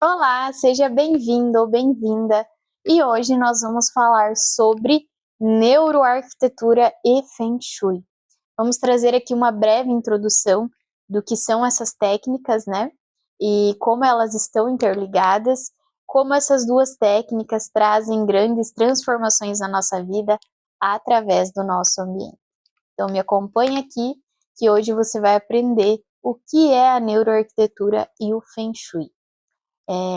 Olá, seja bem-vindo ou bem-vinda. E hoje nós vamos falar sobre neuroarquitetura e Feng Shui. Vamos trazer aqui uma breve introdução do que são essas técnicas, né? E como elas estão interligadas, como essas duas técnicas trazem grandes transformações na nossa vida através do nosso ambiente. Então me acompanhe aqui, que hoje você vai aprender o que é a neuroarquitetura e o Feng Shui.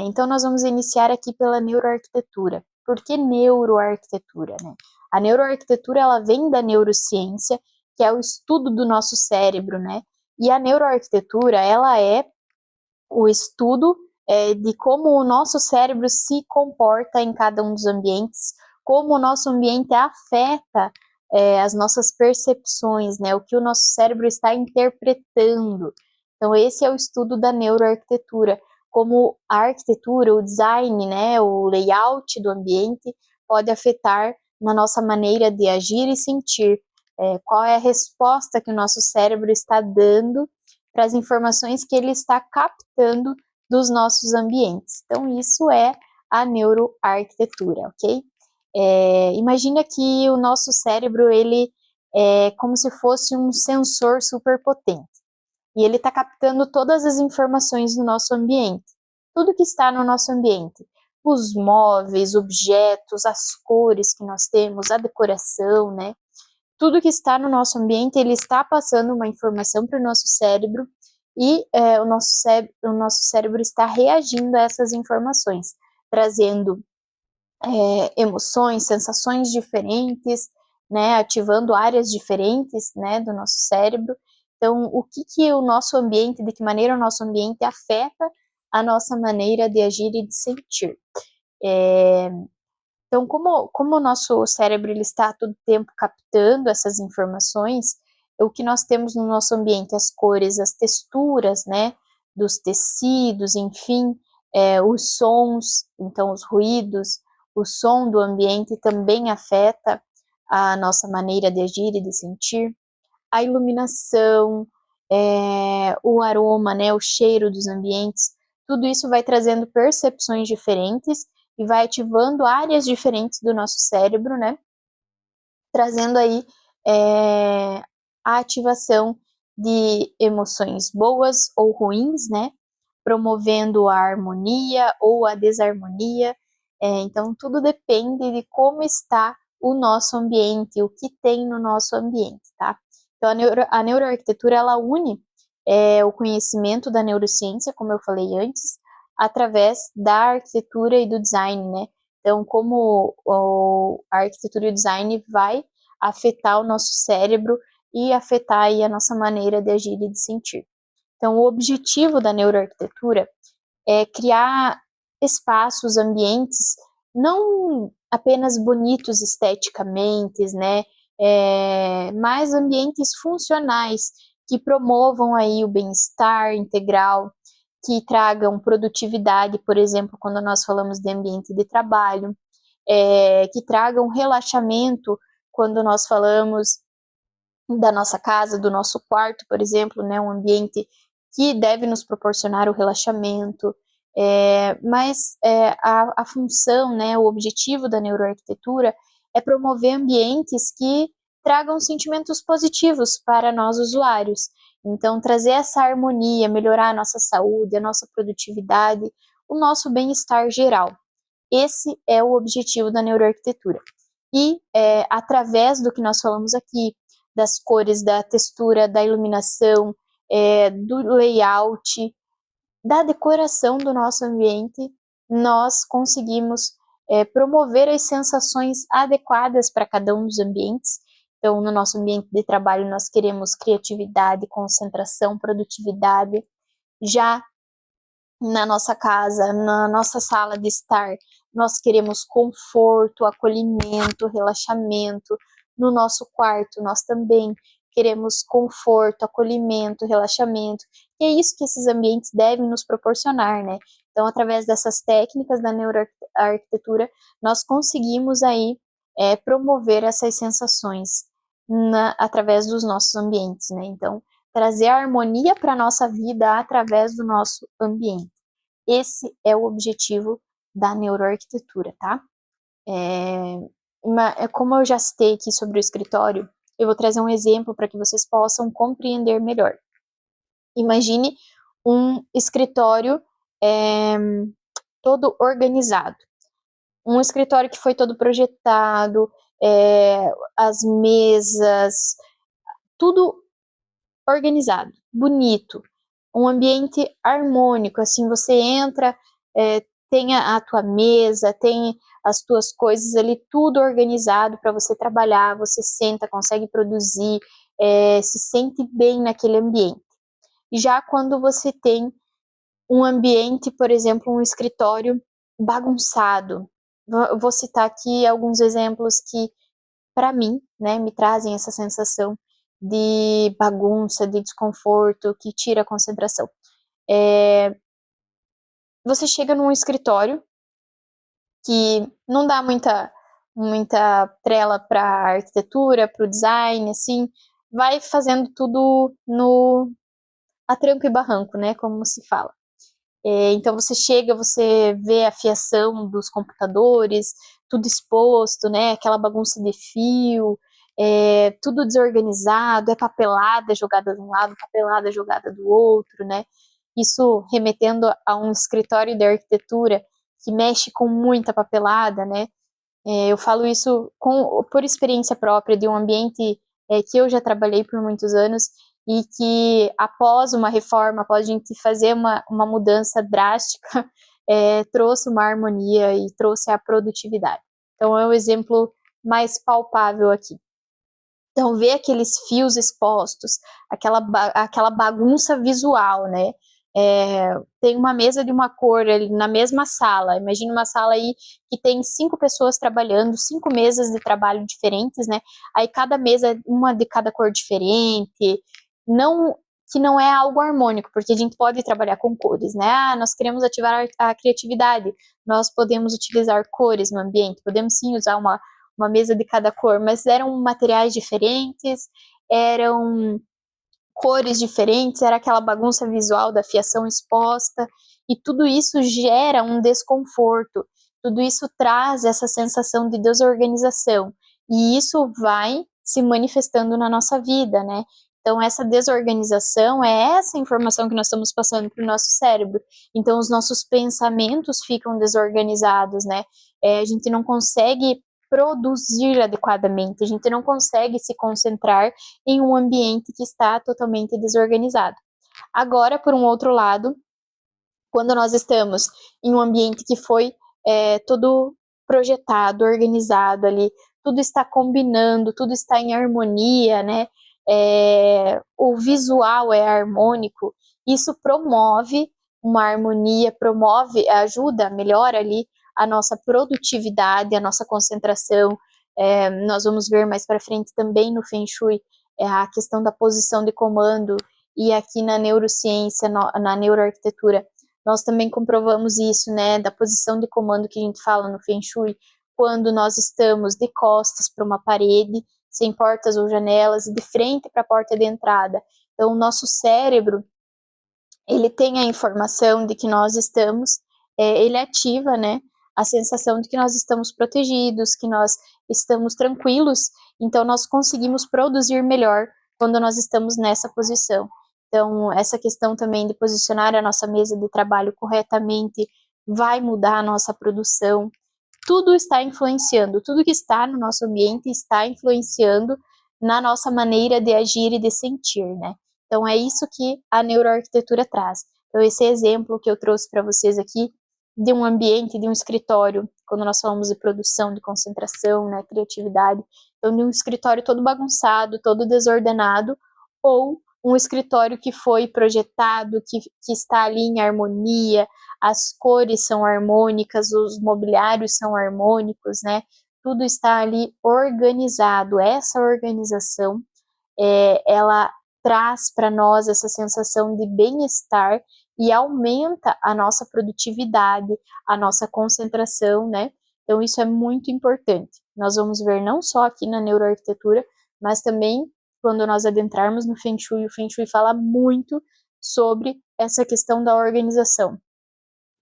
Então, nós vamos iniciar aqui pela neuroarquitetura. Por que neuroarquitetura, né? A neuroarquitetura, ela vem da neurociência, que é o estudo do nosso cérebro, né? E a neuroarquitetura, ela é o estudo de como o nosso cérebro se comporta em cada um dos ambientes, como o nosso ambiente afeta as nossas percepções, né? O que o nosso cérebro está interpretando. Então, esse é o estudo da neuroarquitetura, como a arquitetura, o design, né, o layout do ambiente pode afetar na nossa maneira de agir e sentir. Qual é a resposta que o nosso cérebro está dando para as informações que ele está captando dos nossos ambientes. Então, isso é a neuroarquitetura, ok? Imagina que o nosso cérebro, ele é como se fosse um sensor superpotente. E ele está captando todas as informações do nosso ambiente. Tudo que está no nosso ambiente. Os móveis, objetos, as cores que nós temos, a decoração, né? Tudo que está no nosso ambiente, ele está passando uma informação para o nosso cérebro e o nosso cérebro está reagindo a essas informações, trazendo emoções, sensações diferentes, né, ativando áreas diferentes, né, do nosso cérebro. Então, o que que o nosso ambiente, de que maneira o nosso ambiente afeta a nossa maneira de agir e de sentir. É, então, como o nosso cérebro ele está todo tempo captando essas informações, o que nós temos no nosso ambiente, as cores, as texturas, né, dos tecidos, enfim, os sons, então os ruídos, o som do ambiente também afeta a nossa maneira de agir e de sentir, a iluminação, o aroma, né, o cheiro dos ambientes, tudo isso vai trazendo percepções diferentes e vai ativando áreas diferentes do nosso cérebro, né? Trazendo aí a ativação de emoções boas ou ruins, né? Promovendo a harmonia ou a desarmonia. Então, tudo depende de como está o nosso ambiente, o que tem no nosso ambiente, tá? Então, a neuroarquitetura, ela une o conhecimento da neurociência, como eu falei antes, através da arquitetura e do design, né? Então, como a arquitetura e o design vai afetar o nosso cérebro e afetar aí a nossa maneira de agir e de sentir. Então, o objetivo da neuroarquitetura é criar espaços, ambientes, não apenas bonitos esteticamente, né, mas ambientes funcionais que promovam aí o bem-estar integral, que tragam produtividade, por exemplo, quando nós falamos de ambiente de trabalho, que tragam relaxamento quando nós falamos da nossa casa, do nosso quarto, por exemplo, né, um ambiente que deve nos proporcionar o relaxamento, mas a função, né, o objetivo da neuroarquitetura é promover ambientes que tragam sentimentos positivos para nós usuários. Então, trazer essa harmonia, melhorar a nossa saúde, a nossa produtividade, o nosso bem-estar geral. Esse é o objetivo da neuroarquitetura. E através do que nós falamos aqui, das cores, da textura, da iluminação, do layout, da decoração do nosso ambiente, nós conseguimos promover as sensações adequadas para cada um dos ambientes. Então, no nosso ambiente de trabalho, nós queremos criatividade, concentração, produtividade. Já na nossa casa, na nossa sala de estar, nós queremos conforto, acolhimento, relaxamento. No nosso quarto, nós também queremos conforto, acolhimento, relaxamento. E é isso que esses ambientes devem nos proporcionar, né? Então, através dessas técnicas da neuroarquitetura, nós conseguimos aí promover essas sensações através dos nossos ambientes, né? Então, trazer a harmonia para a nossa vida através do nosso ambiente. Esse é o objetivo da neuroarquitetura, tá? Como eu já citei aqui sobre o escritório, eu vou trazer um exemplo para que vocês possam compreender melhor. Imagine um escritório todo organizado. Um escritório que foi todo projetado, as mesas, tudo organizado, bonito, um ambiente harmônico, assim, você entra, tem a tua mesa, tem as tuas coisas ali, tudo organizado para você trabalhar, você senta, consegue produzir, se sente bem naquele ambiente. Já quando você tem um ambiente, por exemplo, um escritório bagunçado, vou citar aqui alguns exemplos que, para mim, né, me trazem essa sensação de bagunça, de desconforto, que tira a concentração. Você chega num escritório que não dá muita trela para a arquitetura, para o design, assim, vai fazendo tudo a tranco e barranco, né, como se fala. Então você chega, você vê a fiação dos computadores, tudo exposto, né? Aquela bagunça de fio, tudo desorganizado, é papelada jogada de um lado, papelada jogada do outro, né? Isso remetendo a um escritório de arquitetura que mexe com muita papelada, né? Eu falo isso por experiência própria de um ambiente que eu já trabalhei por muitos anos e que após uma reforma, após a gente fazer uma mudança drástica, trouxe uma harmonia e trouxe a produtividade. Então é o exemplo mais palpável aqui. Então ver aqueles fios expostos, aquela bagunça visual, né? Tem uma mesa de uma cor ali na mesma sala. Imagina uma sala aí que tem 5 pessoas trabalhando, 5 mesas de trabalho diferentes, né? Aí cada mesa é uma de cada cor diferente. Não, que não é algo harmônico, porque a gente pode trabalhar com cores, né? Nós queremos ativar a criatividade. Nós podemos utilizar cores no ambiente, podemos sim usar uma mesa de cada cor, mas eram materiais diferentes, eram cores diferentes, era aquela bagunça visual da fiação exposta, e tudo isso gera um desconforto, tudo isso traz essa sensação de desorganização, e isso vai se manifestando na nossa vida, né? Então, essa desorganização é essa informação que nós estamos passando para o nosso cérebro. Então, os nossos pensamentos ficam desorganizados, né? A gente não consegue produzir adequadamente, a gente não consegue se concentrar em um ambiente que está totalmente desorganizado. Agora, por um outro lado, quando nós estamos em um ambiente que foi todo projetado, organizado ali, tudo está combinando, tudo está em harmonia, né? O visual é harmônico, isso promove uma harmonia, ajuda, melhora ali a nossa produtividade, a nossa concentração. Nós vamos ver mais para frente também no Feng Shui a questão da posição de comando, e aqui na neurociência, na neuroarquitetura, nós também comprovamos isso, né, da posição de comando que a gente fala no Feng Shui, quando nós estamos de costas para uma parede, sem portas ou janelas, e de frente para a porta de entrada. Então, o nosso cérebro, ele tem a informação de que nós estamos, ele ativa, né, a sensação de que nós estamos protegidos, que nós estamos tranquilos, então nós conseguimos produzir melhor quando nós estamos nessa posição. Então, essa questão também de posicionar a nossa mesa de trabalho corretamente vai mudar a nossa produção. Tudo está influenciando, tudo que está no nosso ambiente está influenciando na nossa maneira de agir e de sentir, né? Então, é isso que a neuroarquitetura traz. Então, esse exemplo que eu trouxe para vocês aqui, de um ambiente, de um escritório, quando nós falamos de produção, de concentração, né, criatividade, então, de um escritório todo bagunçado, todo desordenado, ou um escritório que foi projetado, que está ali em harmonia, as cores são harmônicas, os mobiliários são harmônicos, né? Tudo está ali organizado. Essa organização, ela traz para nós essa sensação de bem-estar e aumenta a nossa produtividade, a nossa concentração, né? Então, isso é muito importante. Nós vamos ver não só aqui na neuroarquitetura, mas também quando nós adentrarmos no Feng Shui. O Feng Shui fala muito sobre essa questão da organização.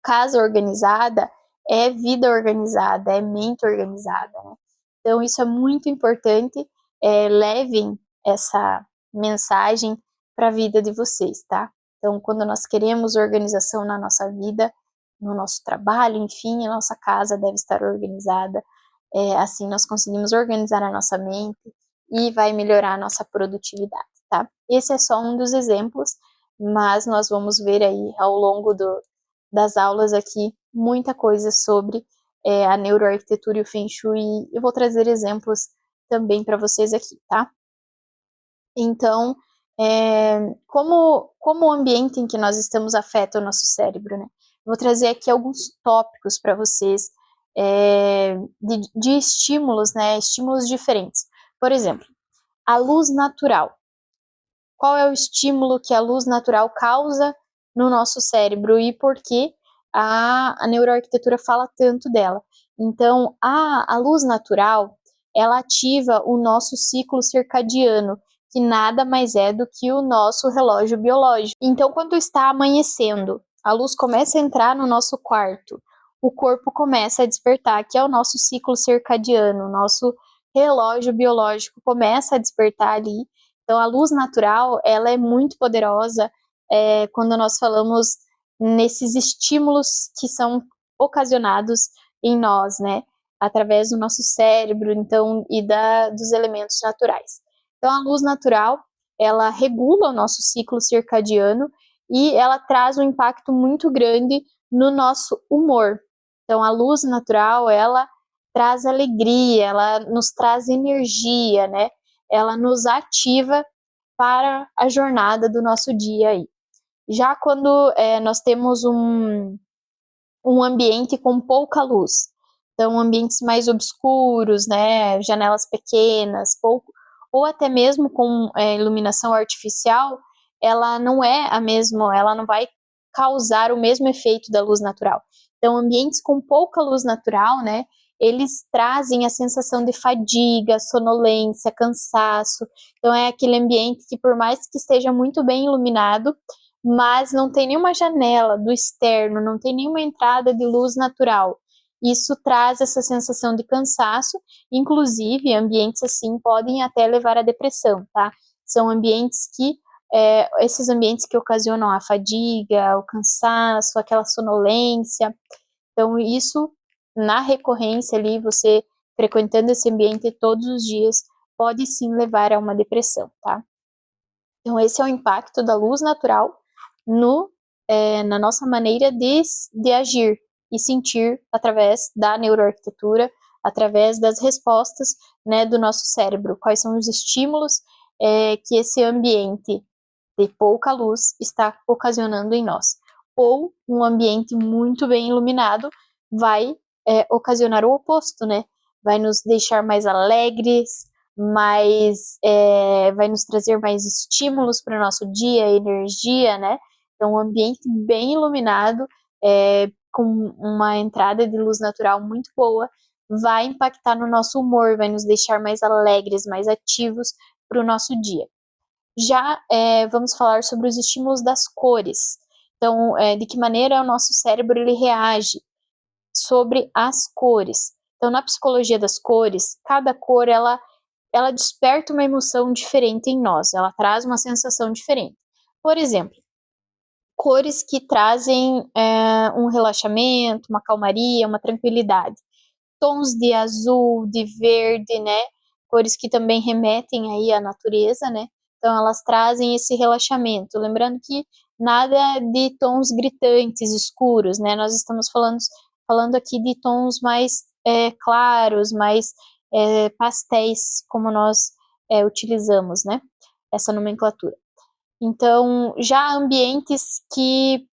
casa organizada é vida organizada, é mente organizada, né? Então isso é muito importante, levem essa mensagem para a vida de vocês, tá? Então quando nós queremos organização na nossa vida, no nosso trabalho, enfim, a nossa casa deve estar organizada, assim nós conseguimos organizar a nossa mente e vai melhorar a nossa produtividade, tá? Esse é só um dos exemplos, mas nós vamos ver aí ao longo das aulas aqui muita coisa sobre a neuroarquitetura e o Feng Shui, e eu vou trazer exemplos também para vocês aqui, tá? Então, como o ambiente em que nós estamos afeta o nosso cérebro, né? Vou trazer aqui alguns tópicos para vocês de estímulos, né? Estímulos diferentes. Por exemplo, a luz natural. Qual é o estímulo que a luz natural causa no nosso cérebro e por que a neuroarquitetura fala tanto dela? Então, a luz natural, ela ativa o nosso ciclo circadiano, que nada mais é do que o nosso relógio biológico. Então, quando está amanhecendo, a luz começa a entrar no nosso quarto, o corpo começa a despertar, que é o nosso ciclo circadiano, o nosso relógio biológico começa a despertar ali. Então, a luz natural, ela é muito poderosa quando nós falamos nesses estímulos que são ocasionados em nós, né? Através do nosso cérebro, então, e dos elementos naturais. Então, a luz natural, ela regula o nosso ciclo circadiano e ela traz um impacto muito grande no nosso humor. Então, a luz natural, ela traz alegria, ela nos traz energia, né? Ela nos ativa para a jornada do nosso dia aí. Já quando nós temos um ambiente com pouca luz, então ambientes mais obscuros, né, janelas pequenas, pouco, ou até mesmo com iluminação artificial, ela não é a mesma, ela não vai causar o mesmo efeito da luz natural. Então ambientes com pouca luz natural, né, eles trazem a sensação de fadiga, sonolência, cansaço. Então é aquele ambiente que por mais que esteja muito bem iluminado, mas não tem nenhuma janela do externo, não tem nenhuma entrada de luz natural. Isso traz essa sensação de cansaço, inclusive ambientes assim podem até levar à depressão, tá? São ambientes que, esses ambientes que ocasionam a fadiga, o cansaço, aquela sonolência. Então isso, na recorrência ali, você frequentando esse ambiente todos os dias, pode sim levar a uma depressão, tá? Então esse é o impacto da luz natural na nossa maneira de agir e sentir através da neuroarquitetura, através das respostas, né, do nosso cérebro. Quais são os estímulos que esse ambiente de pouca luz está ocasionando em nós. Ou um ambiente muito bem iluminado vai ocasionar o oposto, né? Vai nos deixar mais alegres, vai nos trazer mais estímulos para o nosso dia, energia, né? Então, um ambiente bem iluminado, com uma entrada de luz natural muito boa, vai impactar no nosso humor, vai nos deixar mais alegres, mais ativos para o nosso dia. Já vamos falar sobre os estímulos das cores. Então, de que maneira o nosso cérebro ele reage sobre as cores. Então, na psicologia das cores, cada cor ela desperta uma emoção diferente em nós, ela traz uma sensação diferente. Por exemplo, cores que trazem um relaxamento, uma calmaria, uma tranquilidade. Tons de azul, de verde, né? Cores que também remetem aí à natureza, né? Então elas trazem esse relaxamento. Lembrando que nada de tons gritantes, escuros, né? Nós estamos falando aqui de tons mais claros, mais pastéis, como nós utilizamos, né? Essa nomenclatura. Então, já ambientes que,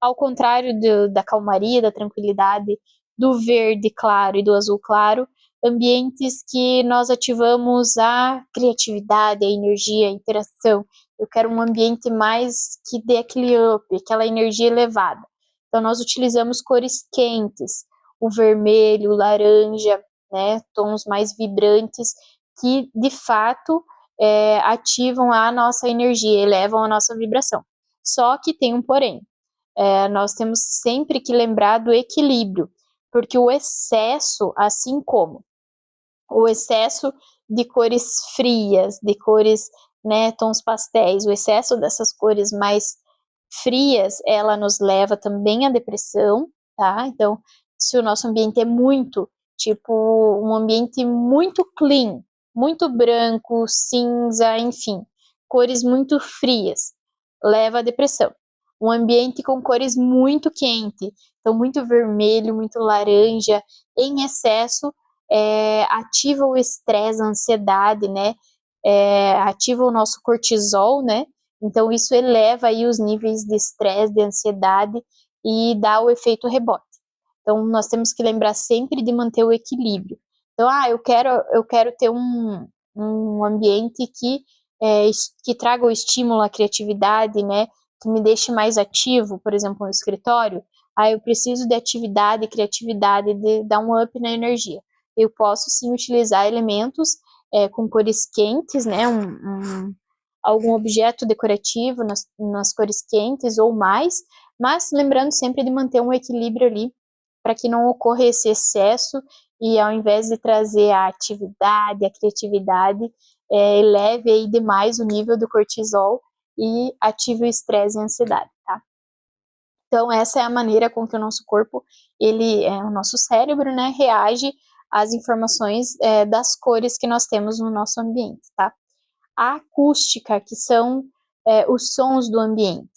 ao contrário da calmaria, da tranquilidade, do verde claro e do azul claro, ambientes que nós ativamos a criatividade, a energia, a interação. Eu quero um ambiente mais que dê aquele up, aquela energia elevada. Então, nós utilizamos cores quentes, o vermelho, o laranja, né, tons mais vibrantes, que de fato ativam a nossa energia, elevam a nossa vibração. Só que tem um porém. nós temos sempre que lembrar do equilíbrio, porque o excesso, assim como o excesso de cores frias, de cores, né, tons pastéis, o excesso dessas cores mais frias, ela nos leva também à depressão, tá? Então, se o nosso ambiente é muito, tipo, um ambiente muito clean, muito branco, cinza, enfim, cores muito frias, leva à depressão. Um ambiente com cores muito quente, então muito vermelho, muito laranja, em excesso, ativa o estresse, a ansiedade, né? Ativa o nosso cortisol, né? Então isso eleva aí os níveis de estresse, de ansiedade e dá o efeito rebote. Então nós temos que lembrar sempre de manter o equilíbrio. Então, eu quero ter um ambiente que traga o estímulo à criatividade, né? Que me deixe mais ativo, por exemplo, no escritório. Eu preciso de atividade, criatividade, de dar um up na energia. Eu posso sim utilizar elementos com cores quentes, né? Algum objeto decorativo nas cores quentes ou mais, mas lembrando sempre de manter um equilíbrio ali para que não ocorra esse excesso e ao invés de trazer a atividade, a criatividade, eleve aí demais o nível do cortisol e ative o estresse e a ansiedade, tá? Então essa é a maneira com que o nosso corpo, o nosso cérebro, né, reage às informações das cores que nós temos no nosso ambiente, tá? A acústica, que são os sons do ambiente.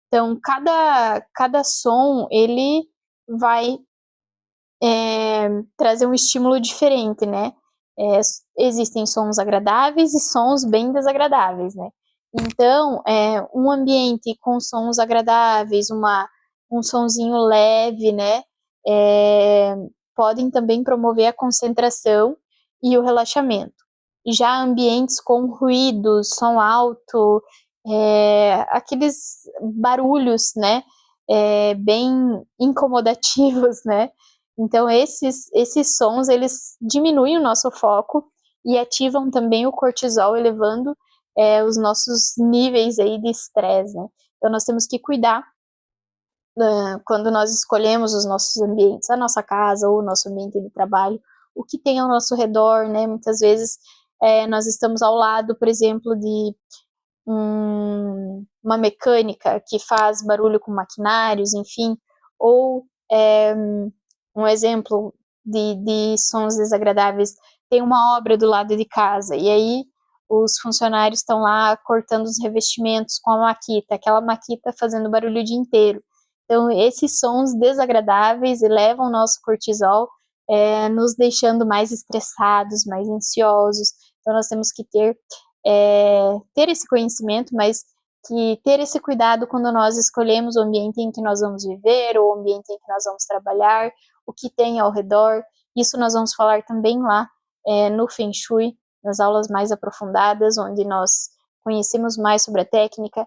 Então, cada som, ele vai trazer um estímulo diferente, né? Existem sons agradáveis e sons bem desagradáveis, né? Então, um ambiente com sons agradáveis, um sonzinho leve, né? Podem também promover a concentração e o relaxamento. Já ambientes com ruídos, som alto, aqueles barulhos, né? Bem incomodativos, né? Então, esses sons, eles diminuem o nosso foco e ativam também o cortisol, elevando os nossos níveis aí de estresse, né? Então, nós temos que cuidar quando nós escolhemos os nossos ambientes, a nossa casa ou o nosso ambiente de trabalho, o que tem ao nosso redor, né? Muitas vezes nós estamos ao lado, por exemplo, de uma mecânica que faz barulho com maquinários, enfim, ou um exemplo de sons desagradáveis, tem uma obra do lado de casa, e aí os funcionários estão lá cortando os revestimentos com a maquita, aquela maquita fazendo barulho o dia inteiro. Então, esses sons desagradáveis elevam o nosso cortisol, nos deixando mais estressados, mais ansiosos. Então, nós temos que ter esse conhecimento, mas que ter esse cuidado quando nós escolhemos o ambiente em que nós vamos viver, ou o ambiente em que nós vamos trabalhar, o que tem ao redor. Isso nós vamos falar também lá no Feng Shui, nas aulas mais aprofundadas, onde nós conhecemos mais sobre a técnica,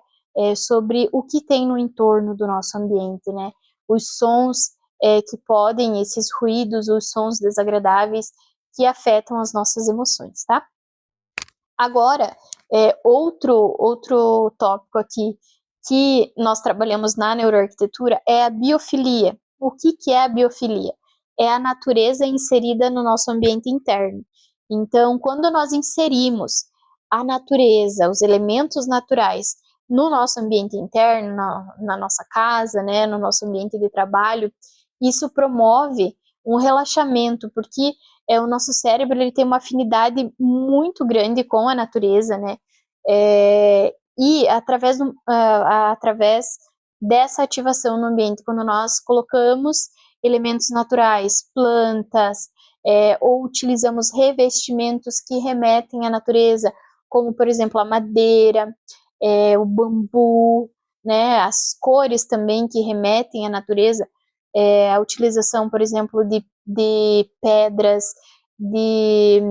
sobre o que tem no entorno do nosso ambiente, né? Os sons que podem, esses ruídos, os sons desagradáveis que afetam as nossas emoções, tá? Agora, outro tópico aqui que nós trabalhamos na neuroarquitetura é a biofilia. O que é a biofilia? É a natureza inserida no nosso ambiente interno. Então, quando nós inserimos a natureza, os elementos naturais no nosso ambiente interno, na nossa casa, né, no nosso ambiente de trabalho, isso promove um relaxamento, porque o nosso cérebro ele tem uma afinidade muito grande com a natureza, né? E através dessa ativação no ambiente, quando nós colocamos elementos naturais, plantas, ou utilizamos revestimentos que remetem à natureza, como por exemplo a madeira, o bambu, né? As cores também que remetem à natureza, a utilização, por exemplo, de pedras, de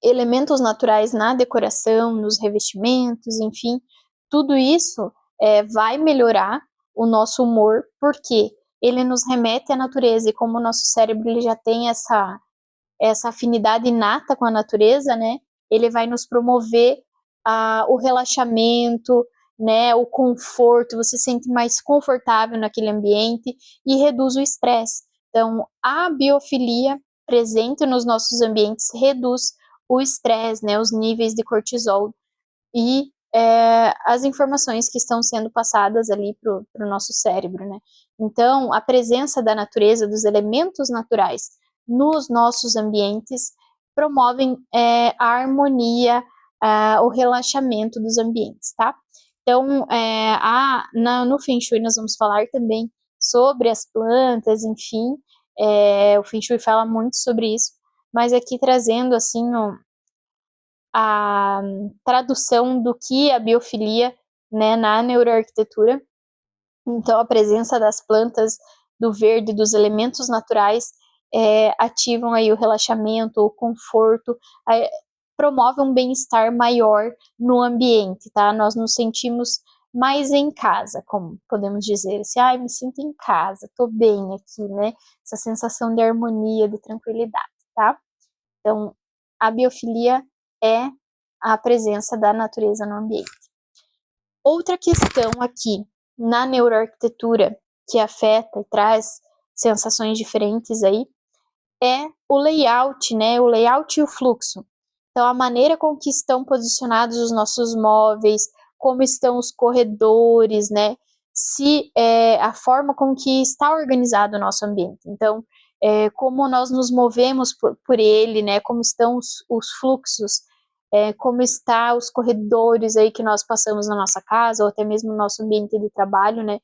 elementos naturais na decoração, nos revestimentos, enfim, tudo isso vai melhorar o nosso humor, porque ele nos remete à natureza, e como o nosso cérebro ele já tem essa afinidade inata com a natureza, né, ele vai nos promover o relaxamento, né, o conforto, você se sente mais confortável naquele ambiente e reduz o estresse. Então, a biofilia presente nos nossos ambientes reduz o estresse, né, os níveis de cortisol e as informações que estão sendo passadas ali para o nosso cérebro, né? Então, a presença da natureza, dos elementos naturais nos nossos ambientes promovem a harmonia, o relaxamento dos ambientes, tá? Então, no Feng Shui nós vamos falar também sobre as plantas, enfim, o Feng Shui fala muito sobre isso, mas aqui trazendo, assim, a tradução do que a biofilia, né, na neuroarquitetura. Então, a presença das plantas, do verde, dos elementos naturais, ativam aí o relaxamento, o conforto, promove um bem-estar maior no ambiente, tá? Nós nos sentimos mais em casa, como podemos dizer, assim, me sinto em casa, tô bem aqui, né? Essa sensação de harmonia, de tranquilidade, tá? Então, a biofilia é a presença da natureza no ambiente. Outra questão aqui na neuroarquitetura que afeta e traz sensações diferentes aí é o layout, né? O layout e o fluxo. Então, a maneira com que estão posicionados os nossos móveis, como estão os corredores, né? Se a forma com que está organizado o nosso ambiente. Então, como nós nos movemos por ele, né? Como estão os fluxos, como estão os corredores aí que nós passamos na nossa casa, ou até mesmo no nosso ambiente de trabalho, né?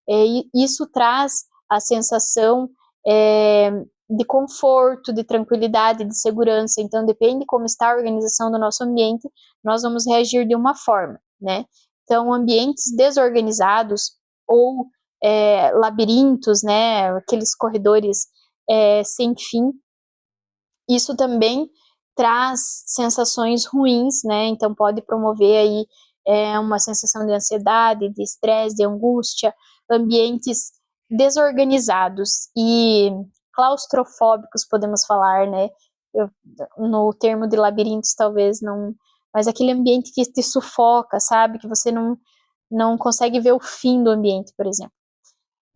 E isso traz a sensação de conforto, de tranquilidade, de segurança. Então, depende como está a organização do nosso ambiente, nós vamos reagir de uma forma, né? Então, ambientes desorganizados ou labirintos, né? Aqueles corredores sem fim, isso também traz sensações ruins, né? Então, pode promover aí uma sensação de ansiedade, de estresse, de angústia, ambientes desorganizados e claustrofóbicos, podemos falar, né? No termo de labirintos, talvez não, mas aquele ambiente que te sufoca, sabe? Que você não consegue ver o fim do ambiente, por exemplo.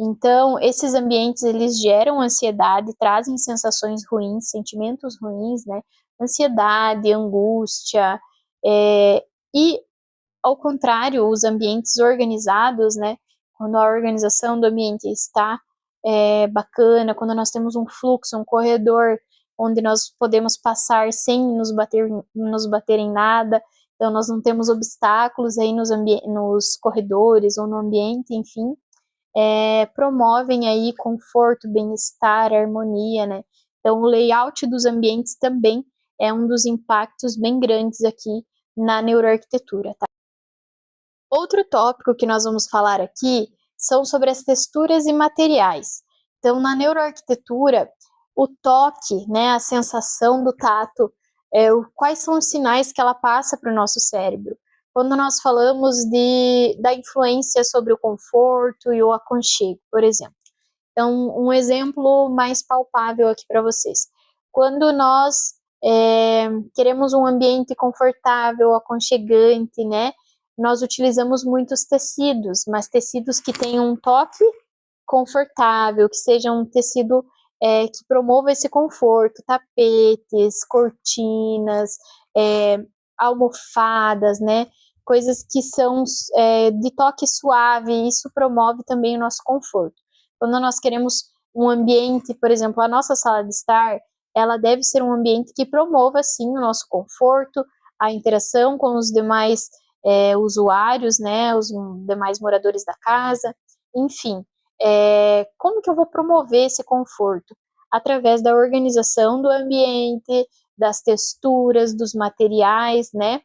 Então, esses ambientes, eles geram ansiedade, trazem sensações ruins, sentimentos ruins, né? Ansiedade, angústia, e, ao contrário, os ambientes organizados, né? Quando a organização do ambiente está bacana, quando nós temos um fluxo, um corredor, onde nós podemos passar sem nos bater em nada, então nós não temos obstáculos aí nos corredores ou no ambiente, enfim, promovem aí conforto, bem-estar, harmonia, né? Então, o layout dos ambientes também é um dos impactos bem grandes aqui na neuroarquitetura, tá? Outro tópico que nós vamos falar aqui são sobre as texturas e materiais. Então, na neuroarquitetura, o toque, né, a sensação do tato, quais são os sinais que ela passa para o nosso cérebro? Quando nós falamos da influência sobre o conforto e o aconchego, por exemplo. Então, um exemplo mais palpável aqui para vocês. Quando nós queremos um ambiente confortável, aconchegante, né? Nós utilizamos muitos tecidos, mas tecidos que tenham um toque confortável, que seja um tecido que promova esse conforto, tapetes, cortinas, almofadas, né? Coisas que são de toque suave, isso promove também o nosso conforto. Quando nós queremos um ambiente, por exemplo, a nossa sala de estar, ela deve ser um ambiente que promova, sim, o nosso conforto, a interação com os demais usuários, né, os demais moradores da casa, enfim. Como que eu vou promover esse conforto? Através da organização do ambiente, das texturas, dos materiais, né,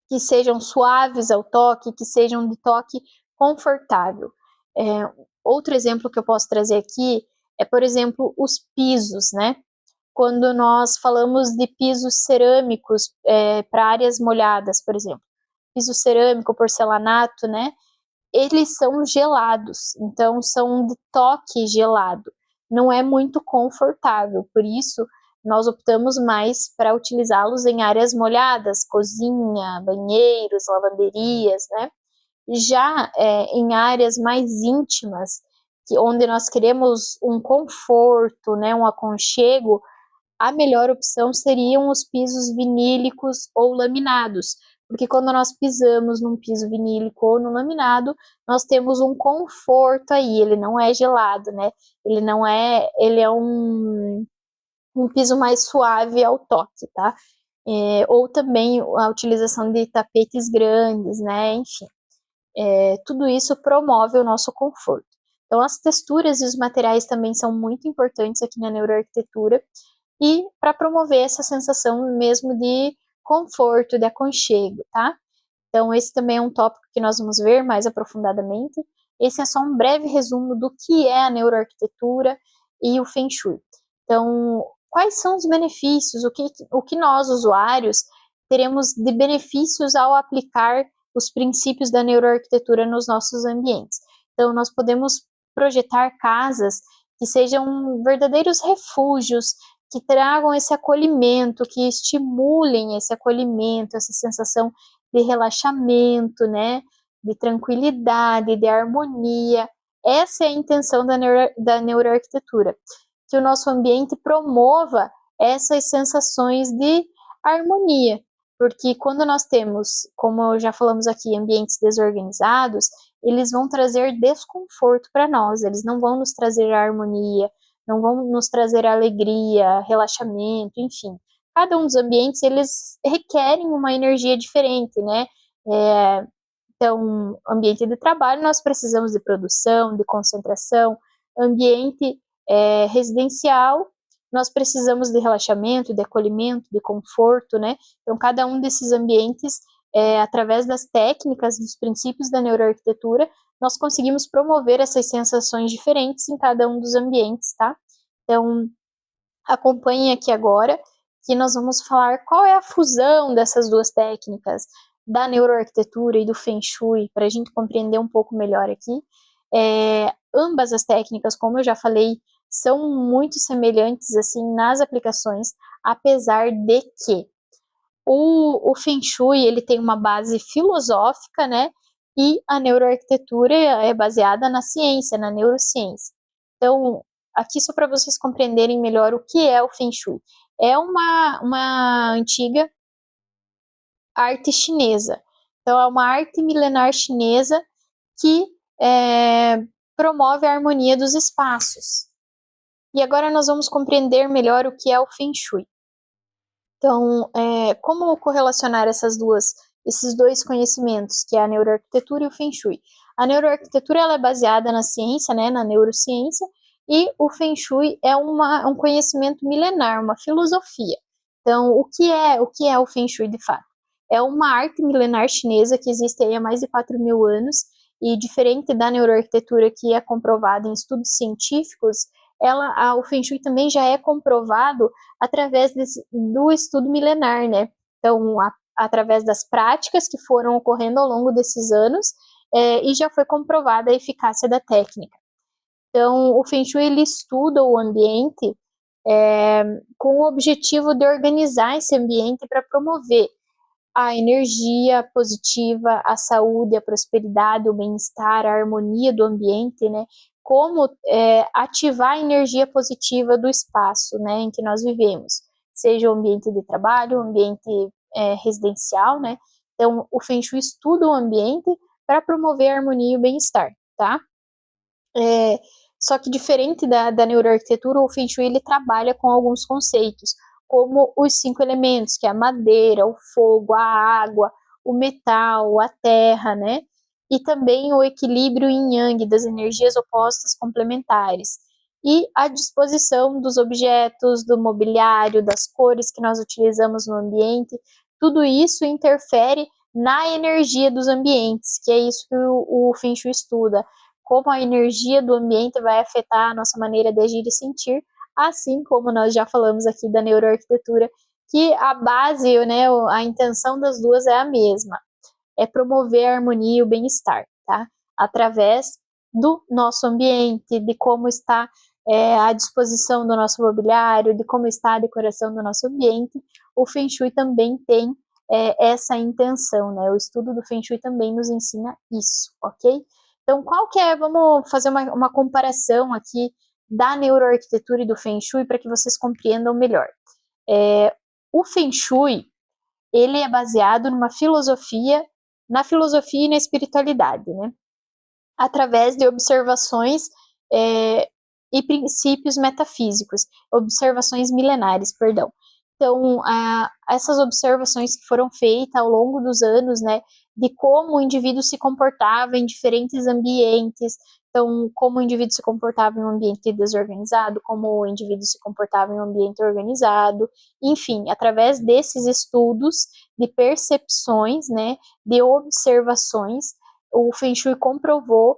que sejam suaves ao toque, que sejam de toque confortável. Outro exemplo que eu posso trazer aqui é, por exemplo, os pisos, né? Quando nós falamos de pisos cerâmicos para áreas molhadas, por exemplo, piso cerâmico, porcelanato, né? Eles são gelados, então são de toque gelado. Não é muito confortável, por isso nós optamos mais para utilizá-los em áreas molhadas, cozinha, banheiros, lavanderias, né? Já em áreas mais íntimas, onde nós queremos um conforto, né, um aconchego, a melhor opção seriam os pisos vinílicos ou laminados, porque quando nós pisamos num piso vinílico ou no laminado, nós temos um conforto aí, ele não é gelado, né? Ele é um piso mais suave ao toque, tá? Ou também a utilização de tapetes grandes, né? Enfim, tudo isso promove o nosso conforto. Então, as texturas e os materiais também são muito importantes aqui na neuroarquitetura, e para promover essa sensação mesmo de conforto, de aconchego, tá? Então, esse também é um tópico que nós vamos ver mais aprofundadamente. Esse é só um breve resumo do que é a neuroarquitetura e o Feng Shui. Então, quais são os benefícios, o que nós, usuários, teremos de benefícios ao aplicar os princípios da neuroarquitetura nos nossos ambientes? Então, nós podemos projetar casas que sejam verdadeiros refúgios, que tragam esse acolhimento, que estimulem esse acolhimento, essa sensação de relaxamento, né, de tranquilidade, de harmonia. Essa é a intenção da neuroarquitetura, que o nosso ambiente promova essas sensações de harmonia, porque quando nós temos, como já falamos aqui, ambientes desorganizados, eles vão trazer desconforto para nós, eles não vão nos trazer harmonia, não vão nos trazer alegria, relaxamento, enfim. Cada um dos ambientes, eles requerem uma energia diferente, né? Então, ambiente de trabalho, nós precisamos de produção, de concentração. Ambiente residencial, nós precisamos de relaxamento, de acolhimento, de conforto, né? Então, cada um desses ambientes, através das técnicas, dos princípios da neuroarquitetura, nós conseguimos promover essas sensações diferentes em cada um dos ambientes, tá? Então, acompanhem aqui agora, que nós vamos falar qual é a fusão dessas duas técnicas, da neuroarquitetura e do Feng Shui, para a gente compreender um pouco melhor aqui. Ambas as técnicas, como eu já falei, são muito semelhantes assim nas aplicações, apesar de que o Feng Shui ele tem uma base filosófica, né? E a neuroarquitetura é baseada na ciência, na neurociência. Então, aqui só para vocês compreenderem melhor o que é o Feng Shui. É uma antiga arte chinesa. Então, é uma arte milenar chinesa que promove a harmonia dos espaços. E agora nós vamos compreender melhor o que é o Feng Shui. Então, como correlacionar esses dois conhecimentos, que é a neuroarquitetura e o Feng Shui? A neuroarquitetura ela é baseada na ciência, né, na neurociência, e o Feng Shui é um conhecimento milenar, uma filosofia. Então, o que é o Feng Shui de fato? É uma arte milenar chinesa que existe aí há mais de 4.000 anos, e diferente da neuroarquitetura que é comprovada em estudos científicos, o Feng Shui também já é comprovado através do estudo milenar, né? Então, através das práticas que foram ocorrendo ao longo desses anos, e já foi comprovada a eficácia da técnica. Então, o Feng Shui ele estuda o ambiente com o objetivo de organizar esse ambiente para promover a energia positiva, a saúde, a prosperidade, o bem-estar, a harmonia do ambiente, né? Como ativar a energia positiva do espaço, né, em que nós vivemos, seja o ambiente de trabalho, o ambiente residencial, né? Então, o Feng Shui estuda o ambiente para promover a harmonia e o bem-estar, tá? Só que diferente da neuroarquitetura, o Feng Shui ele trabalha com alguns conceitos, como os 5 elementos, que é a madeira, o fogo, a água, o metal, a terra, né? E também o equilíbrio yin-yang das energias opostas complementares. E a disposição dos objetos, do mobiliário, das cores que nós utilizamos no ambiente, tudo isso interfere na energia dos ambientes, que é isso que o Feng Shui estuda, como a energia do ambiente vai afetar a nossa maneira de agir e sentir, assim como nós já falamos aqui da neuroarquitetura, que a base, né, a intenção das duas é a mesma, é promover a harmonia e o bem-estar, tá? Através do nosso ambiente, de como está a disposição do nosso mobiliário, de como está a decoração do nosso ambiente, o Feng Shui também tem essa intenção, né? O estudo do Feng Shui também nos ensina isso, ok? Então, vamos fazer uma comparação aqui da neuroarquitetura e do Feng Shui para que vocês compreendam melhor. O Feng Shui, ele é baseado na filosofia e na espiritualidade, né? Através de observações e princípios metafísicos, observações milenares, perdão. Então, essas observações que foram feitas ao longo dos anos, né, de como o indivíduo se comportava em diferentes ambientes, então, como o indivíduo se comportava em um ambiente desorganizado, como o indivíduo se comportava em um ambiente organizado, enfim, através desses estudos, de percepções, né, de observações, o Feng Shui comprovou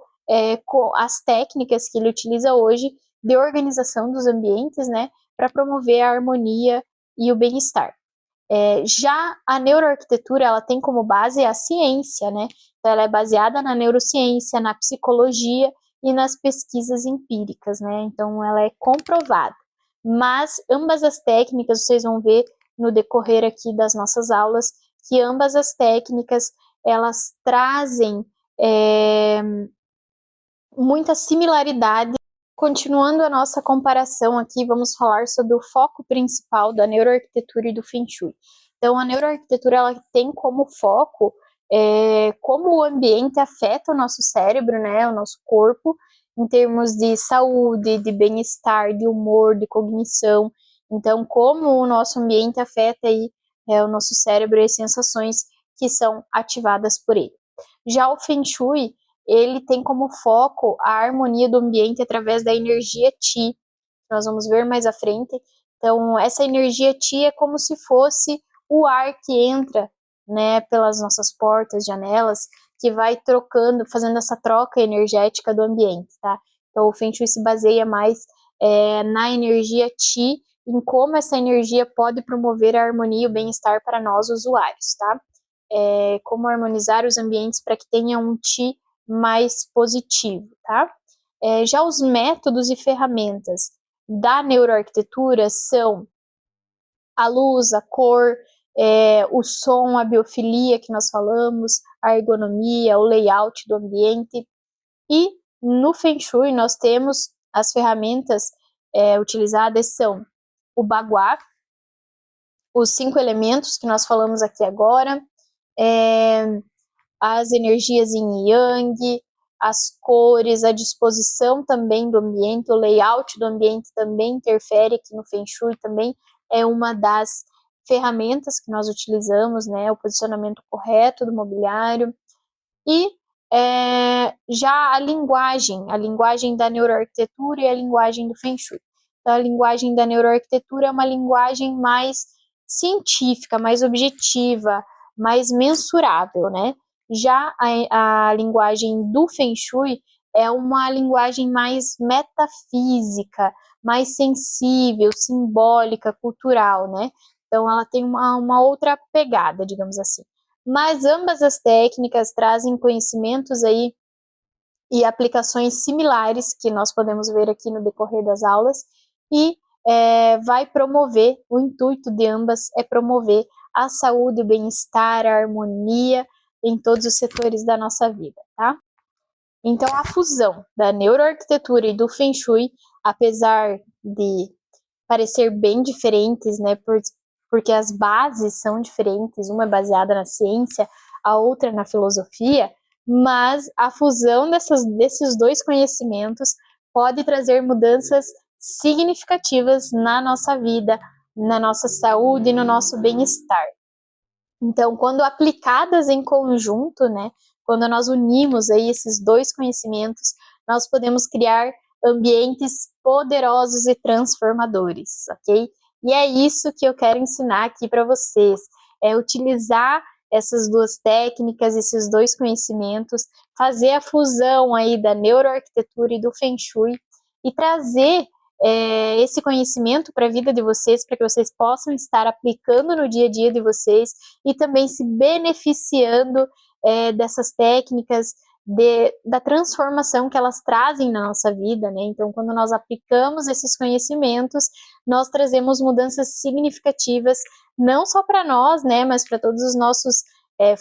com as técnicas que ele utiliza hoje de organização dos ambientes, né, para promover a harmonia e o bem-estar. Já a neuroarquitetura, ela tem como base a ciência, né, então ela é baseada na neurociência, na psicologia e nas pesquisas empíricas, né, então ela é comprovada. Mas ambas as técnicas, vocês vão ver no decorrer aqui das nossas aulas, que ambas as técnicas, elas trazem muita similaridade. Continuando a nossa comparação aqui, vamos falar sobre o foco principal da neuroarquitetura e do Feng Shui. Então, a neuroarquitetura, ela tem como foco como o ambiente afeta o nosso cérebro, né, o nosso corpo, em termos de saúde, de bem-estar, de humor, de cognição. Então, como o nosso ambiente afeta aí, o nosso cérebro e as sensações que são ativadas por ele. Já o Feng Shui, ele tem como foco a harmonia do ambiente através da energia Qi, que nós vamos ver mais à frente. Então, essa energia Qi é como se fosse o ar que entra, né, pelas nossas portas, janelas, que vai trocando, fazendo essa troca energética do ambiente, tá? Então, o Feng Shui se baseia mais na energia Qi, em como essa energia pode promover a harmonia e o bem-estar para nós usuários, tá? Como harmonizar os ambientes para que tenha um Qi mais positivo, tá? Já os métodos e ferramentas da neuroarquitetura são a luz, a cor, o som, a biofilia que nós falamos, a ergonomia, o layout do ambiente. E no Feng Shui nós temos as ferramentas utilizadas são o Bagua, os 5 elementos que nós falamos aqui agora, as energias yin e yang, as cores, a disposição também do ambiente, o layout do ambiente também interfere aqui no Feng Shui, também é uma das ferramentas que nós utilizamos, né, o posicionamento correto do mobiliário. E já a linguagem da neuroarquitetura e a linguagem do Feng Shui. Então, a linguagem da neuroarquitetura é uma linguagem mais científica, mais objetiva, mais mensurável, né? Já a linguagem do Feng Shui é uma linguagem mais metafísica, mais sensível, simbólica, cultural, né? Então, ela tem uma outra pegada, digamos assim. Mas ambas as técnicas trazem conhecimentos aí e aplicações similares que nós podemos ver aqui no decorrer das aulas e vai promover, o intuito de ambas é promover a saúde, o bem-estar, a harmonia em todos os setores da nossa vida, tá? Então, a fusão da neuroarquitetura e do Feng Shui, apesar de parecer bem diferentes, né, porque as bases são diferentes, uma é baseada na ciência, a outra na filosofia, mas a fusão desses dois conhecimentos pode trazer mudanças significativas na nossa vida, na nossa saúde e no nosso bem-estar. Então, quando aplicadas em conjunto, né, quando nós unimos aí esses dois conhecimentos, nós podemos criar ambientes poderosos e transformadores, ok? E é isso que eu quero ensinar aqui para vocês, é utilizar essas duas técnicas, esses dois conhecimentos, fazer a fusão aí da neuroarquitetura e do Feng Shui e trazer esse conhecimento para a vida de vocês, para que vocês possam estar aplicando no dia a dia de vocês e também se beneficiando dessas técnicas, da transformação que elas trazem na nossa vida, né? Então, quando nós aplicamos esses conhecimentos, nós trazemos mudanças significativas, não só para nós, né, mas para todos os nossos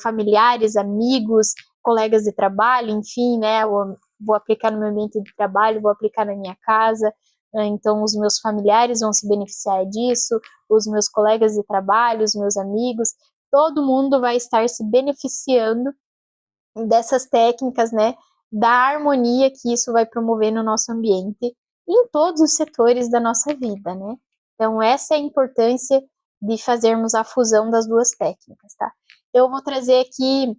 familiares, amigos, colegas de trabalho, enfim, né? Eu vou aplicar no meu ambiente de trabalho, vou aplicar na minha casa, né? Então os meus familiares vão se beneficiar disso, os meus colegas de trabalho, os meus amigos, todo mundo vai estar se beneficiando dessas técnicas, né, da harmonia que isso vai promover no nosso ambiente, em todos os setores da nossa vida, né? Então, essa é a importância de fazermos a fusão das duas técnicas, tá? Eu vou trazer aqui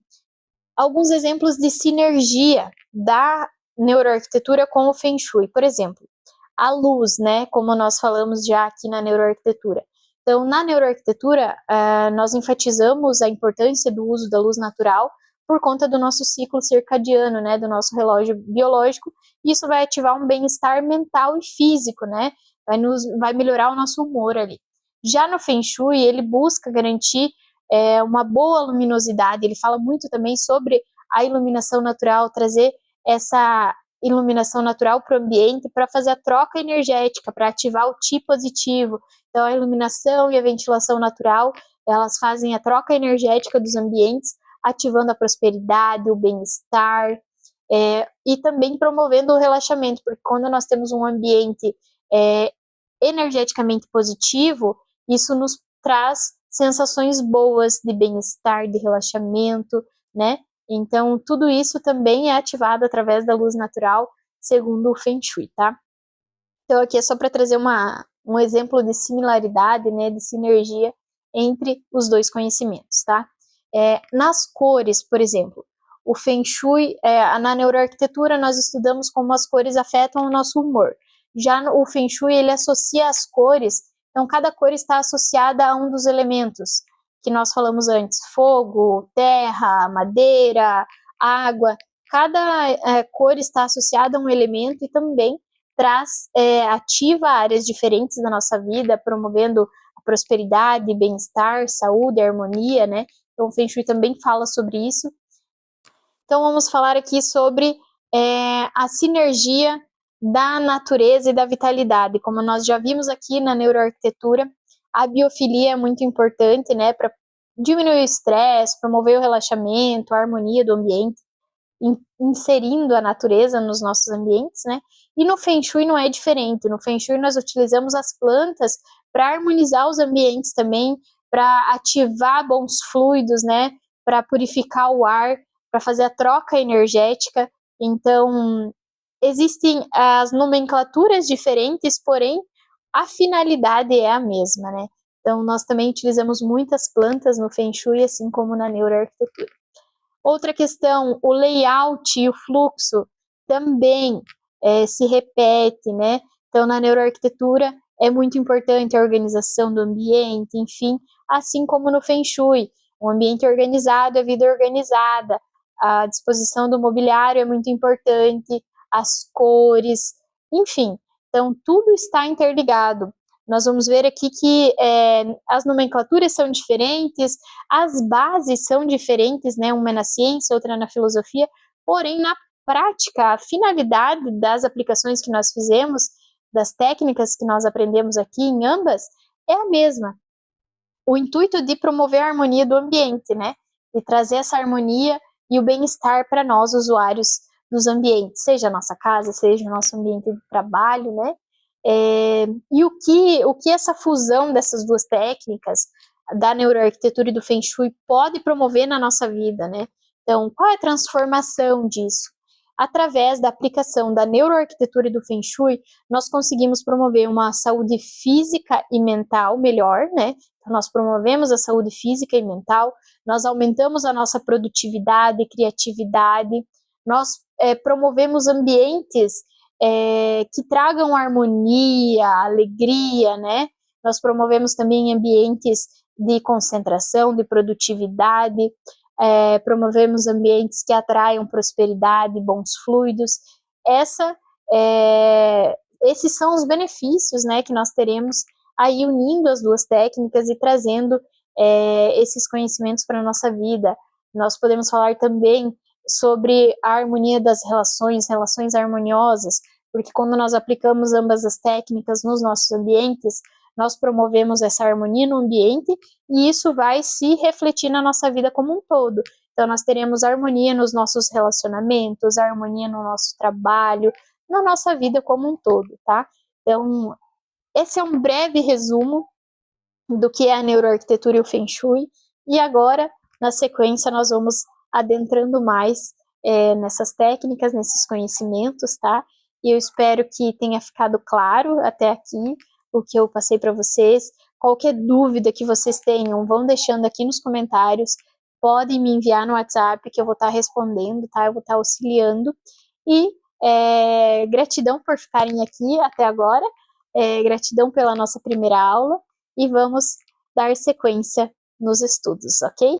alguns exemplos de sinergia da neuroarquitetura com o Feng Shui. Por exemplo, a luz, né, como nós falamos já aqui na neuroarquitetura. Então, na neuroarquitetura, nós enfatizamos a importância do uso da luz natural por conta do nosso ciclo circadiano, né, do nosso relógio biológico. Isso vai ativar um bem-estar mental e físico, né, vai melhorar o nosso humor ali. Já no Feng Shui, ele busca garantir uma boa luminosidade, ele fala muito também sobre a iluminação natural, trazer essa iluminação natural para o ambiente para fazer a troca energética, para ativar o Qi positivo. Então, a iluminação e a ventilação natural, elas fazem a troca energética dos ambientes, ativando a prosperidade, o bem-estar, e também promovendo o relaxamento, porque quando nós temos um ambiente energeticamente positivo, isso nos traz sensações boas de bem-estar, de relaxamento, né? Então, tudo isso também é ativado através da luz natural, segundo o Feng Shui, tá? Então, aqui é só para trazer um exemplo de similaridade, né, de sinergia entre os dois conhecimentos, tá? Nas cores, por exemplo, o Feng Shui, na neuroarquitetura, nós estudamos como as cores afetam o nosso humor. Já o Feng Shui, ele associa as cores, então cada cor está associada a um dos elementos que nós falamos antes, fogo, terra, madeira, água. Cada cor está associada a um elemento e também ativa áreas diferentes da nossa vida, promovendo a prosperidade, bem-estar, saúde, harmonia, né? Então o Feng Shui também fala sobre isso. Então vamos falar aqui sobre a sinergia da natureza e da vitalidade. Como nós já vimos aqui na neuroarquitetura, a biofilia é muito importante, né, para diminuir o estresse, promover o relaxamento, a harmonia do ambiente, inserindo a natureza nos nossos ambientes, né? E no Feng Shui não é diferente. No Feng Shui nós utilizamos as plantas para harmonizar os ambientes também, para ativar bons fluidos, né? Para purificar o ar, para fazer a troca energética. Então, existem as nomenclaturas diferentes, porém, a finalidade é a mesma, né? Então, nós também utilizamos muitas plantas no Feng Shui, assim como na neuroarquitetura. Outra questão, o layout e o fluxo também se repete, né? Então, na neuroarquitetura é muito importante a organização do ambiente, enfim, assim como no Feng Shui. Um ambiente organizado é vida organizada, a disposição do mobiliário é muito importante, as cores, enfim. Então, tudo está interligado. Nós vamos ver aqui que as nomenclaturas são diferentes, as bases são diferentes, né? Uma é na ciência, outra é na filosofia, porém, na prática, a finalidade das aplicações que nós fizemos, das técnicas que nós aprendemos aqui em ambas, é a mesma. O intuito de promover a harmonia do ambiente, né? De trazer essa harmonia e o bem-estar para nós, usuários dos ambientes, seja a nossa casa, seja o nosso ambiente de trabalho, né? E o que essa fusão dessas duas técnicas, da neuroarquitetura e do Feng Shui, pode promover na nossa vida, né? Então, qual é a transformação disso? Através da aplicação da neuroarquitetura e do Feng Shui, nós conseguimos promover uma saúde física e mental melhor, né? Então, nós promovemos a saúde física e mental, nós aumentamos a nossa produtividade, criatividade, nós promovemos ambientes que tragam harmonia, alegria, né? Nós promovemos também ambientes de concentração, de produtividade, promovemos ambientes que atraiam prosperidade, bons fluidos. Esses são os benefícios, né, que nós teremos aí unindo as duas técnicas e trazendo esses conhecimentos para a nossa vida. Nós podemos falar também sobre a harmonia das relações, relações harmoniosas, porque quando nós aplicamos ambas as técnicas nos nossos ambientes, nós promovemos essa harmonia no ambiente e isso vai se refletir na nossa vida como um todo. Então, nós teremos harmonia nos nossos relacionamentos, harmonia no nosso trabalho, na nossa vida como um todo, tá? Então, esse é um breve resumo do que é a neuroarquitetura e o Feng Shui. E agora, na sequência, nós vamos adentrando mais nessas técnicas, nesses conhecimentos, tá? E eu espero que tenha ficado claro até aqui o que eu passei para vocês. Qualquer dúvida que vocês tenham, vão deixando aqui nos comentários. Podem me enviar no WhatsApp que eu vou estar respondendo, tá? Eu vou estar auxiliando. E gratidão por ficarem aqui até agora. Gratidão pela nossa primeira aula. E vamos dar sequência nos estudos, ok?